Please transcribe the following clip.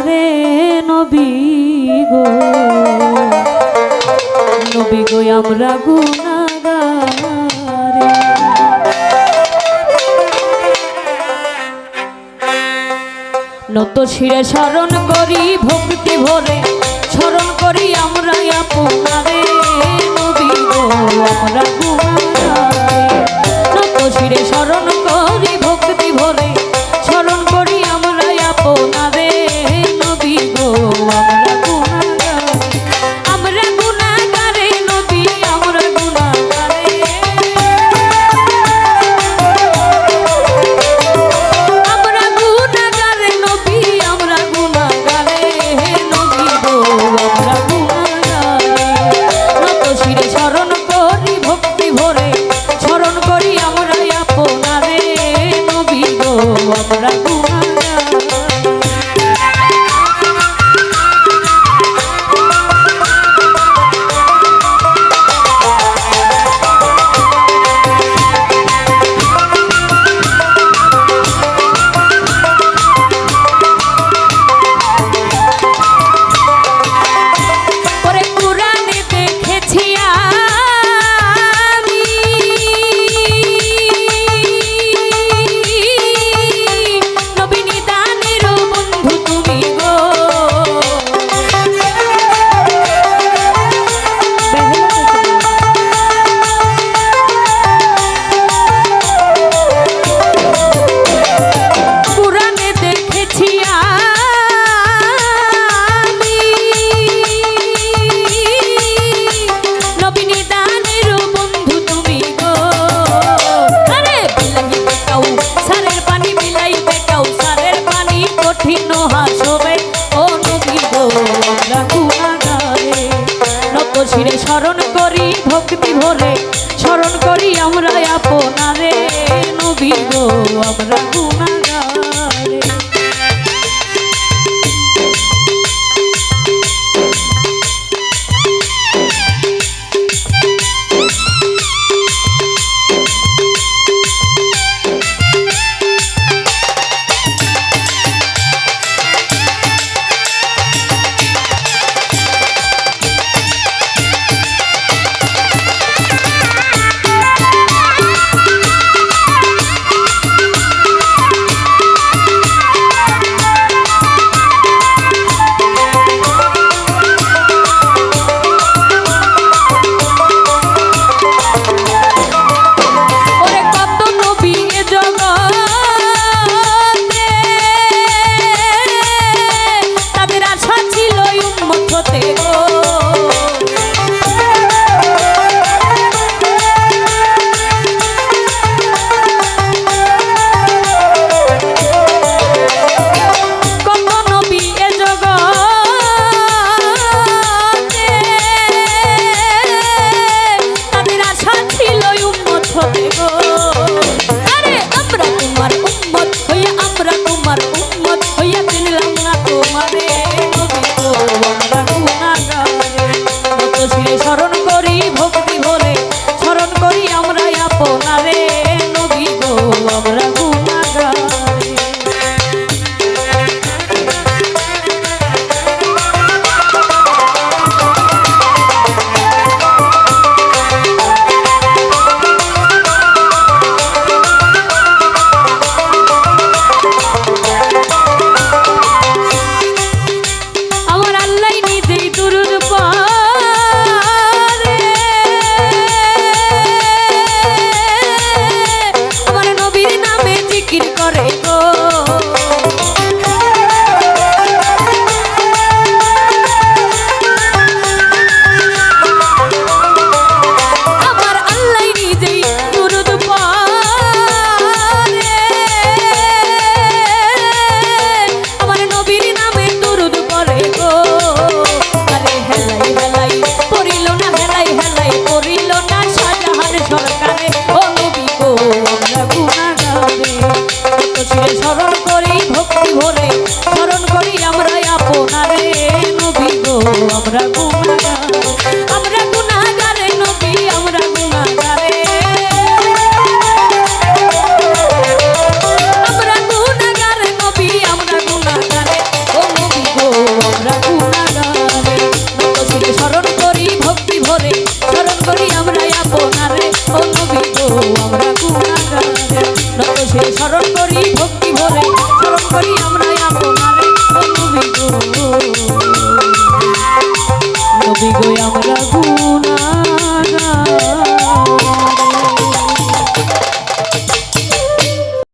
আপনারে নবী গো, নবী গো আমরা গুনাহগারে। নত শিরে স্মরণ করি ভক্তি ভরে, স্মরণ করি আমরা আপনারে নবী গো আমরা গুনাহগারে। নত শিরে স্মরণ করি ভক্তি ভরে, স্মরণ করি আমরা আপনারে নবী গো আমরা গুনাহগারে। আমরা গুনাহগারে নবী আমরা গুনাহগারে। আমরা গুনাহগারে নবী আমরা গুনাহগারে নবী গো আমরা গুনাহগারে। নত শিরে স্মরণ করি ভক্তি ভরে, স্মরণ করি আমরা আপনারে নবী গো আমরা গুনাহগারে। শিরে স্মরণ করি ভক্তি ভরে, স্মরণ করি আমরা আপনারে নবী গো আমরা গুনাহগারে।